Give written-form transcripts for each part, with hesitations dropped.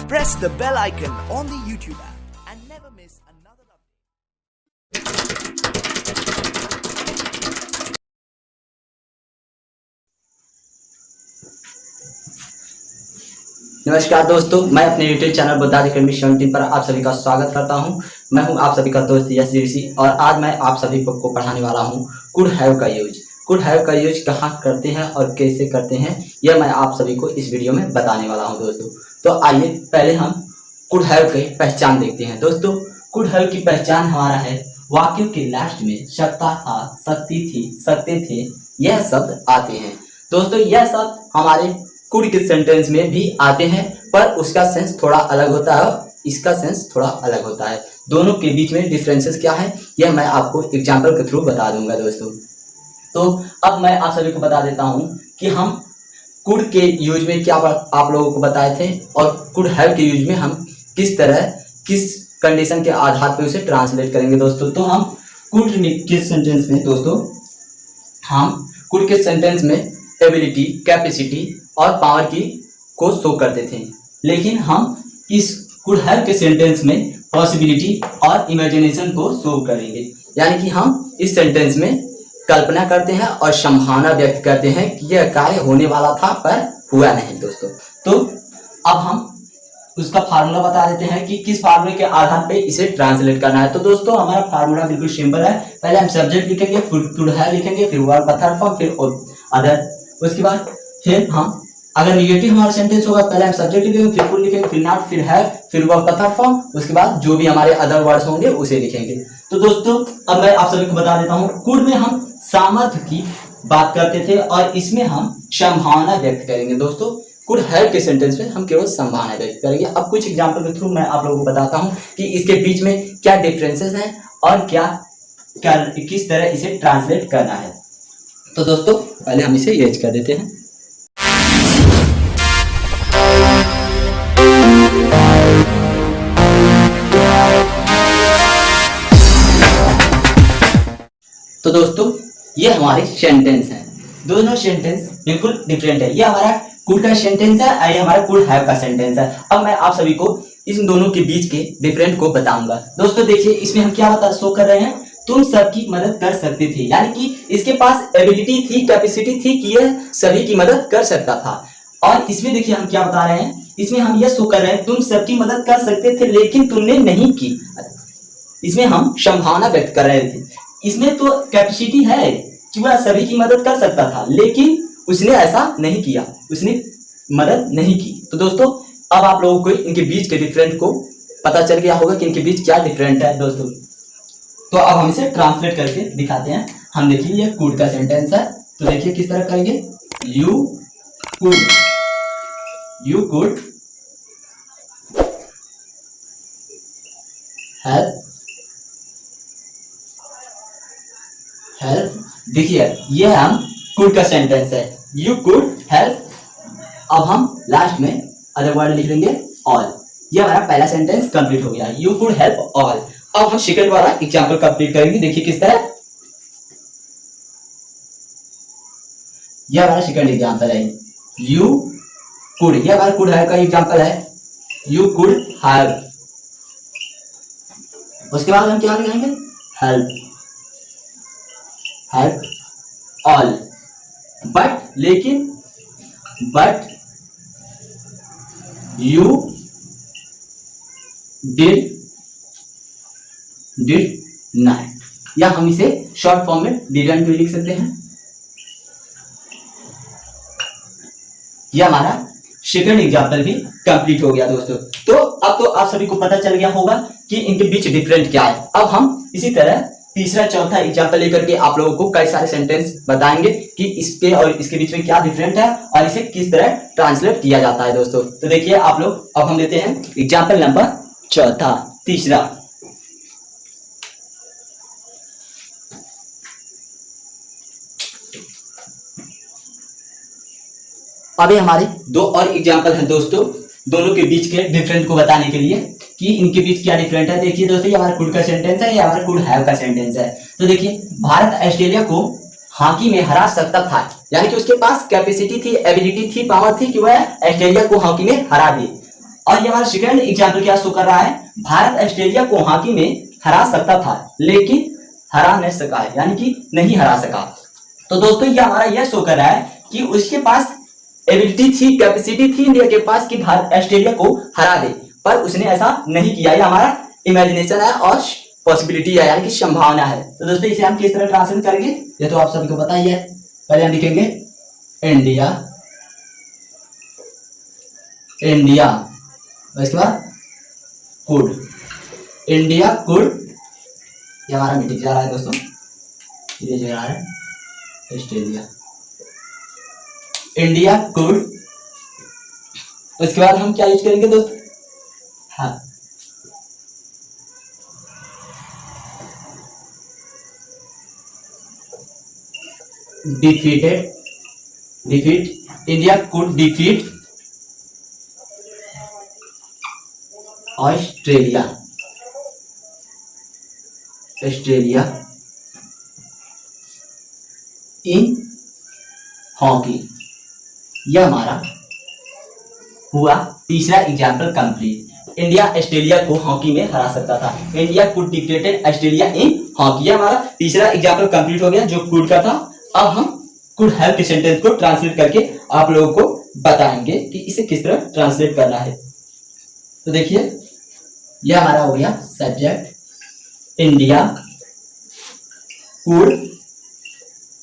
Press the bell icon on the YouTube app and never miss another update. नमस्कार दोस्तों, मैं अपने YouTube channel Bajaj academy 17 पर आप सभी का स्वागत करता हूं। मैं हूं आप सभी का दोस्त यश ऋषि और आज मैं आप सभी को पढ़ाने वाला हूं कुड हैव का यूज। कुड हैव का यूज कहां करते हैं और कैसे करते हैं यह मैं आप सभी को इस वीडियो में बताने वाला हूं दोस्तों। तो आइए पहले हम कुड हैव की पहचान देखते हैं। दोस्तों, कुड हैव की पहचान हमारा है वाक्यों के लास्ट में सकता था, सकती थी, सकते थे यह शब्द आते हैं। दोस्तों, यह शब्द हमारे कुड के सेंटेंस में भी आते हैं पर उसका सेंस थोड़ा अलग होता है और इसका सेंस थोड़ा अलग होता है। दोनों के बीच में डिफरेंसेस क्या है यह मैं आपको एग्जांपल के थ्रू बता दूंगा दोस्तों। तो अब मैं आप सभी को बता देता हूं कि हम कुड के यूज में क्या आप लोगों को बताए थे और कुड हैव के यूज में हम किस तरह किस कंडीशन के आधार पर उसे ट्रांसलेट करेंगे दोस्तों। तो हम कुड के सेंटेंस में दोस्तों कुड के सेंटेंस में एबिलिटी, कैपेसिटी और पावर की को शो करते थे, लेकिन हम इस कुड हैव के सेंटेंस में पॉसिबिलिटी और इमेजिनेशन को शो करेंगे। यानी कि हम इस सेंटेंस में कल्पना करते हैं और संभावना व्यक्त करते हैं कि यह कार्य होने वाला था पर हुआ नहीं दोस्तों। तो अब हम उसका फार्मूला बता देते हैं कि किस फार्मूले के आधार पे इसे ट्रांसलेट करना है। तो दोस्तों, हमारा फार्मूला बिल्कुल सिंपल है। पहले हम सब्जेक्ट लिखेंगे, फिर कुड हैव लिखेंगे, फिर वर्ब का थर्ड फॉर्म, फिर अदर। उसके बाद फिर हम अगर निगेटिव हमारा सेंटेंस होगा पहले हम सब्जेक्ट लिखेंगे, फिर कुड लिखेंगे, फिर नॉट, फिर हैव, फिर वर्ब का थर्ड फॉर्म। उसके बाद जो भी हमारे अदर वर्ड्स होंगे उसे लिखेंगे। तो दोस्तों, अब मैं आप सभी को बता देता हूँ कुड में हम सामर्थ्य की बात करते थे और इसमें हम संभावना व्यक्त करेंगे दोस्तों। कुड हैव के सेंटेंस में हम केवल संभावना व्यक्त करेंगे। अब कुछ एग्जांपल के थ्रू मैं आप लोगों को बताता हूं कि इसके बीच में क्या डिफरेंसेस हैं और किस तरह इसे ट्रांसलेट करना है। तो दोस्तों, पहले हम इसे यूज कर देते हैं। तो दोस्तों, ये हमारे सेंटेंस हैं। दोनों सेंटेंस बिल्कुल डिफरेंट है। ये हमारा कुड का सेंटेंस है और ये हमारा कुड हैव का सेंटेंस है। अब मैं आप सभी को इन दोनों के बीच के डिफरेंट को बताऊंगा। दोस्तों देखिए, इसमें हम क्या शो कर रहे हैं, तुम सबकी मदद कर सकते थे। यानी कि इसके पास एबिलिटी थी, कैपेसिटी थी कि यह सभी की मदद कर सकता था। और इसमें देखिए हम क्या बता रहे हैं, इसमें हम यह शो कर रहे हैं तुम सबकी मदद कर सकते थे लेकिन तुमने नहीं की। इसमें हम संभावना व्यक्त कर रहे थे। इसमें तो कैपेसिटी है कि वह सभी की मदद कर सकता था लेकिन उसने ऐसा नहीं किया, उसने मदद नहीं की। तो दोस्तों, अब आप लोगों को इनके बीच के डिफरेंट को पता चल गया होगा कि इनके बीच क्या डिफरेंट है दोस्तों। तो अब हम इसे ट्रांसलेट करके दिखाते हैं। हम देखिए ये कुड का सेंटेंस है, तो देखिए किस तरह करेंगे। You could help. देखिए ये हम कुड का सेंटेंस है, यू कुड हेल्प। अब हम लास्ट में अदर वर्ड लिख देंगे ऑल। ये हमारा पहला सेंटेंस कंप्लीट हो गया, यू कुड हेल्प ऑल। अब हम सेकंड वाला एग्जांपल कंप्लीट करेंगे। देखिए किस तरह, यह हमारा सेकंड एग्जांपल है, यू कुड। यह हमारा कुड हैव का एग्जांपल है, यू कुड हैव। उसके बाद हम क्या लिखेंगे, help all. But you did not. या हम इसे शॉर्ट फॉर्म में डिडंट भी लिख सकते हैं। यह हमारा सेकंड एग्जांपल भी कंप्लीट हो गया दोस्तों। तो अब तो आप सभी को पता चल गया होगा कि इनके बीच डिफरेंट क्या है। अब हम इसी तरह तीसरा चौथा एग्जांपल लेकर के आप लोगों को कई सारे सेंटेंस बताएंगे कि इसके और इसके बीच में क्या डिफरेंट है और इसे किस तरह ट्रांसलेट किया जाता है दोस्तों। तो देखिए आप लोग, अब हम लेते हैं एग्जांपल नंबर तीसरा। अभी हमारे दो और एग्जांपल हैं दोस्तों, दोनों के बीच के डिफरेंट को बताने के लिए कि इनके बीच क्या डिफरेंट है। देखिए दोस्तों, ये हमारा कुड का सेंटेंस है, ये हमारा कुड हैव का सेंटेंस है। तो देखिए, भारत ऑस्ट्रेलिया को हॉकी में हरा सकता था, यानी कि उसके पास कैपेसिटी थी, एबिलिटी थी, पावर थी कि वह ऑस्ट्रेलिया को हॉकी में हरा दे। और ये हमारा सेकंड एग्जाम्पल क्या शो कर रहा है, भारत ऑस्ट्रेलिया को हॉकी में हरा सकता था लेकिन हरा नहीं सका है, यानी कि नहीं हरा सका। तो दोस्तों ये हमारा यह शो कर रहा है कि उसके पास एबिलिटी थी, कैपेसिटी थी इंडिया के पास कि भारत ऑस्ट्रेलिया को हरा दे, पर उसने ऐसा नहीं किया। ये हमारा इमेजिनेशन है और पॉसिबिलिटी है, यानी कि संभावना है। तो दोस्तों इसे हम किस तरह ट्रांसलेट करेंगे ये तो आप सभी को पता ही है। पहले हम लिखेंगे इंडिया, इंडिया, इसके बाद कुड, इंडिया कुड, ये हमारा मिट जा रहा है दोस्तों, ये जा रहा है ऑस्ट्रेलिया, इंडिया कुड। उसके बाद हम क्या यूज करेंगे दोस्तों, हाँ defeated, defeat, India could defeat Australia, Australia in hockey. यह हमारा हुआ तीसरा एग्जाम्पल कंप्लीट। इंडिया ऑस्ट्रेलिया को हॉकी में हरा सकता था, India could defeated Australia in hockey. यह हमारा तीसरा एग्जाम्पल कंप्लीट हो गया जो कुड का था। अब हम कुड हैव के सेंटेंस को ट्रांसलेट करके आप लोगों को बताएंगे कि इसे किस तरह ट्रांसलेट करना है। तो देखिए यह हमारा हो गया subject, India could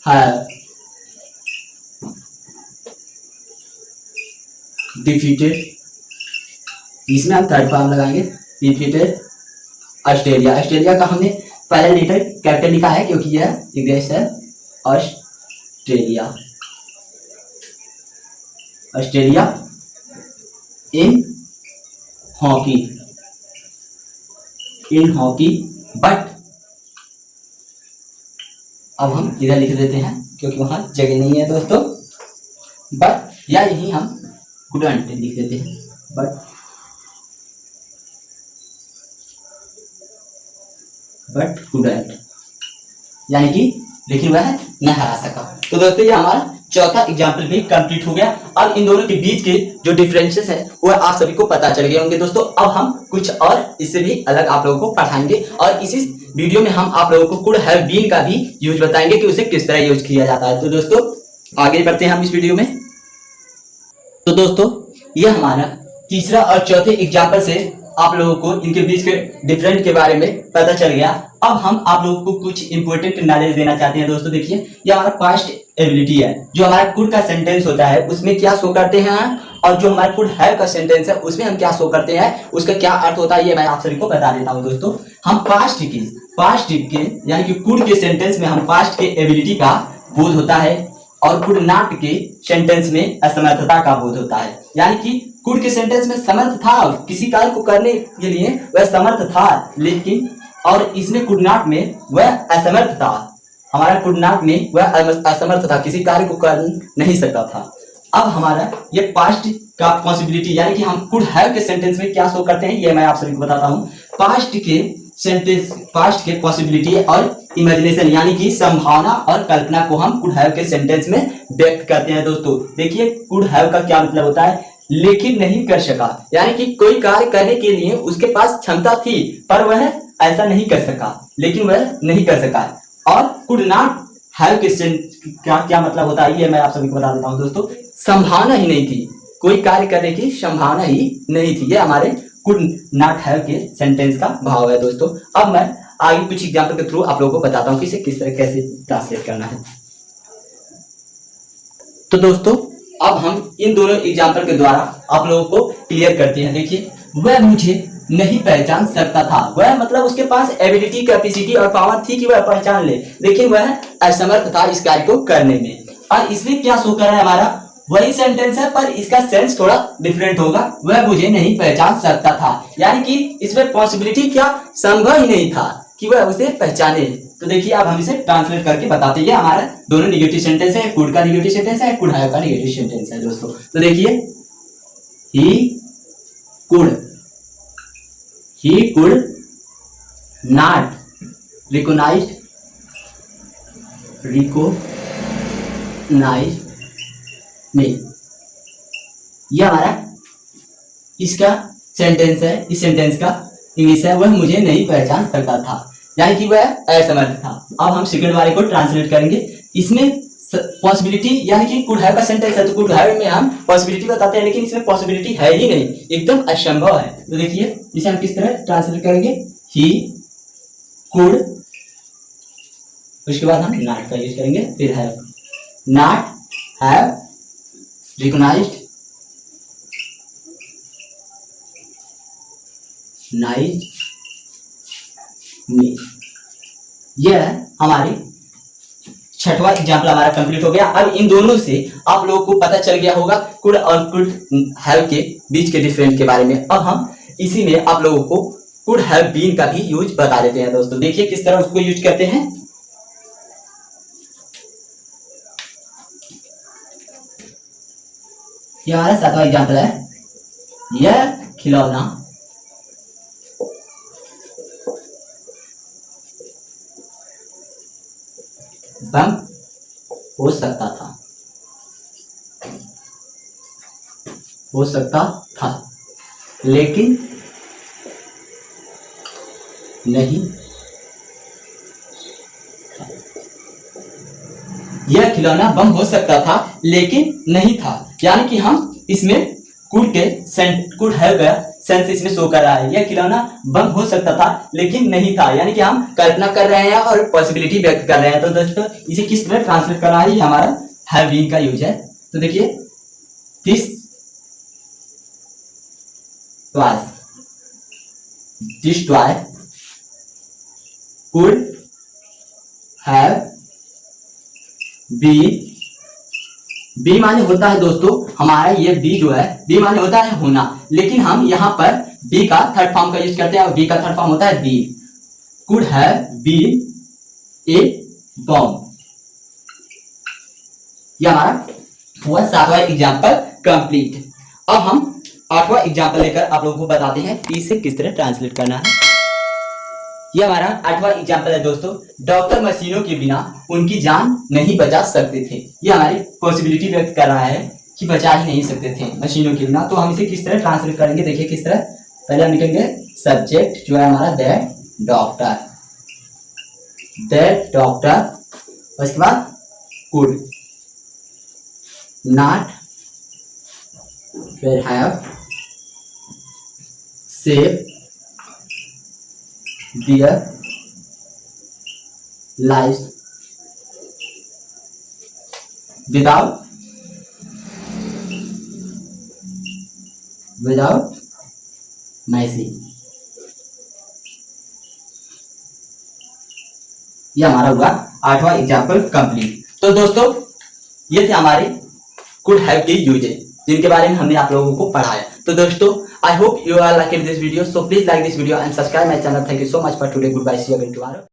have defeated, इसमें हम थर्ड फॉर्म लगाएंगे डिफीटेड ऑस्ट्रेलिया। ऑस्ट्रेलिया का हमने पहला लेटर कैपिटल लिखा है क्योंकि यह एक देश है Australia, Australia in hockey, in hockey. But अब हम इधर लिख देते हैं क्योंकि वहां जगह नहीं है दोस्तों, बट या यही हम couldn't लिख देते हैं, बट couldn't, यानी कि लेकिन वह नहीं हरा सका। तो दोस्तों ये हमारा चौथा एग्जाम्पल भी कंप्लीट हो गया। अब इन दोनों के बीच के जो डिफरेंसेस है वो आप सभी को पता चल गए होंगे दोस्तों। अब हम कुछ और इससे भी अलग आप लोगों को पढ़ाएंगे और इसी वीडियो में हम आप लोगों को कुड हैव बीन का भी यूज बताएंगे कि उसे किस तरह यूज किया जाता है। तो दोस्तों आगे बढ़ते हैं हम इस वीडियो में। तो दोस्तों ये हमारा तीसरा और चौथे एग्जाम्पल से आप लोगों को इनके बीच के डिफरेंट के बारे में पता चल गया। अब हम आप लोगों को कुछ इंपॉर्टेंट नॉलेज देना चाहते हैं दोस्तों। देखिए ये हमारा पास्ट एबिलिटी है, जो हमारा कुड का सेंटेंस होता है उसमें क्या शो करते हैं, और जो हमारा कुड हैव का सेंटेंस है उसमें हम क्या शो करते हैं, उसका क्या अर्थ होता है ये मैं आप सभी को बता देता हूँ दोस्तों। हम पास्ट के यानी कि कुड के सेंटेंस में हम पास्ट के एबिलिटी का बोध होता है और कुड नॉट के सेंटेंस में असमर्थता का बोध होता है। यानी कि कुड के सेंटेंस में समर्थ था, किसी कार्य को करने के लिए वह समर्थ था, लेकिन और इसमें कुड नॉट में वह असमर्थ था। हमारा कुड नॉट में वह असमर्थ था, किसी कार्य को कर नहीं सकता था। अब हमारा ये पास्ट का पॉसिबिलिटी यानी कि हम कुड हैव के सेंटेंस में क्या शो करते हैं ये मैं आप सभी को बताता हूँ। पास्ट के सेंटेंस, पास्ट के पॉसिबिलिटी और इमेजिनेशन यानी कि संभावना और कल्पना को हम कुड हैव के सेंटेंस में व्यक्त करते हैं दोस्तों। देखिए कुड हैव का क्या मतलब होता है, लेकिन नहीं कर सका, यानी कि कोई कार्य करने के लिए उसके पास क्षमता थी पर वह ऐसा नहीं कर सका, लेकिन वह नहीं कर सका। और कुड नॉट हैव के क्या मतलब होता है ये मैं आप सभी को बता देता हूँ दोस्तों। संभावना ही नहीं थी, कोई कार्य करने की संभावना ही नहीं थी, ये हमारे कुड नॉट हैव के सेंटेंस का भाव है दोस्तों। अब मैं आगे कुछ एग्जाम्पल के थ्रू आप लोगों को बताता हूँ कि इसे किस तरह कैसे ट्रांसलेट करना है। तो दोस्तों अब हम इन दोनों एग्जाम्पल के द्वारा आप लोगों को क्लियर करते हैं। देखिए वह मुझे नहीं पहचान सकता था, वह मतलब उसके पास एबिलिटी, कैपेसिटी और पावर थी कि वह पहचान ले, लेकिन वह असमर्थ था इस कार्य को करने में। और इसमें क्या शो कर रहा है, हमारा वही सेंटेंस है पर इसका सेंस थोड़ा डिफरेंट होगा। वह मुझे नहीं पहचान सकता था, यानी कि इसमें पॉसिबिलिटी क्या संभव ही नहीं था कि वह उसे पहचाने। तो देखिए अब हम इसे ट्रांसलेट करके बताते हैं। हमारा दोनों निगेटिव सेंटेंस है, कुड का निगेटिव सेंटेंस है, कुड हैव का निगेटिव सेंटेंस है दोस्तों। तो देखिए he could not recognize me। यह हमारा इसका सेंटेंस है, इस सेंटेंस का इंग्लिश है, वह मुझे नहीं पहचान सकता था, यानी कि वह असमर्थ था। अब हम सेकंड वाले को ट्रांसलेट करेंगे। इसमें पॉसिबिलिटी यानी कि कुड हैव का सेंटेंस है, तो कुड हैव में हम पॉसिबिलिटी बताते हैं, लेकिन इसमें पॉसिबिलिटी है ही नहीं, एकदम असंभव है। तो देखिए इसे हम किस तरह ट्रांसलेट करेंगे, ही कुड, उसके बाद हम नॉट का यूज करेंगे, फिर हैव, नॉट हैव रिकॉग्नाइज्ड मी। यह हमारी छठवां एग्जाम्पल हमारा कंप्लीट हो गया। अब इन दोनों से आप लोगों को पता चल गया होगा कुड और कुड हैव के बीच के डिफरेंस के बारे में। अब हम इसी में आप लोगों को कुड हैव बीन का भी यूज बता देते हैं दोस्तों। देखिए किस तरह उसको यूज करते हैं। यह हमारा सातवां एग्जाम्पल है, यह खिलौना बम हो सकता था, लेकिन नहीं था। यह खिलौना बम हो सकता था लेकिन नहीं था, यानी कि हम इसमें कुड हैव का सेंस इसमें शो कर रहा है। यह खिलौना बम हो सकता था लेकिन नहीं था, यानी कि हम कल्पना कर रहे हैं और पॉसिबिलिटी व्यक्त कर रहे हैं। तो दोस्तों इसे किस तरह ट्रांसलेट करना है, ये हमारा हैव बीन का यूज है। तो देखिए this toy could have been, be माने होता है दोस्तों हमारा, ये बी जो है बी माने होता है होना, लेकिन हम यहाँ पर बी का थर्ड फॉर्म का यूज करते हैं और बी का थर्ड फॉर्म होता है be. Could have been a bomb. ये हमारा हुआ सातवां एग्जाम्पल कंप्लीट। अब हम आठवां एग्जाम्पल लेकर आप लोगों को बताते हैं कि इसे किस तरह ट्रांसलेट करना है। ये हमारा आठवां एग्जाम्पल है दोस्तों, डॉक्टर मशीनों के बिना उनकी जान नहीं बचा सकते थे। ये हमारी पॉसिबिलिटी व्यक्त कर रहा है कि बचा ही नहीं सकते थे मशीनों के बिना। तो हम इसे किस तरह ट्रांसलेट करेंगे, देखिए किस तरह। पहले हम लिखेंगे सब्जेक्ट जो है हमारा दैट डॉक्टर, उसके बाद कुड नॉट, फिर have save their lives without mercy। ये हमारा हुआ आठवां एग्जाम्पल कंप्लीट। तो दोस्तों ये थे हमारे कुड हैव के यूजेज जिनके बारे में हमने आप लोगों को पढ़ाया। तो दोस्तों I hope you all liked this video, so please like this video and subscribe my channel. Thank you so much for today. Goodbye, see you again tomorrow.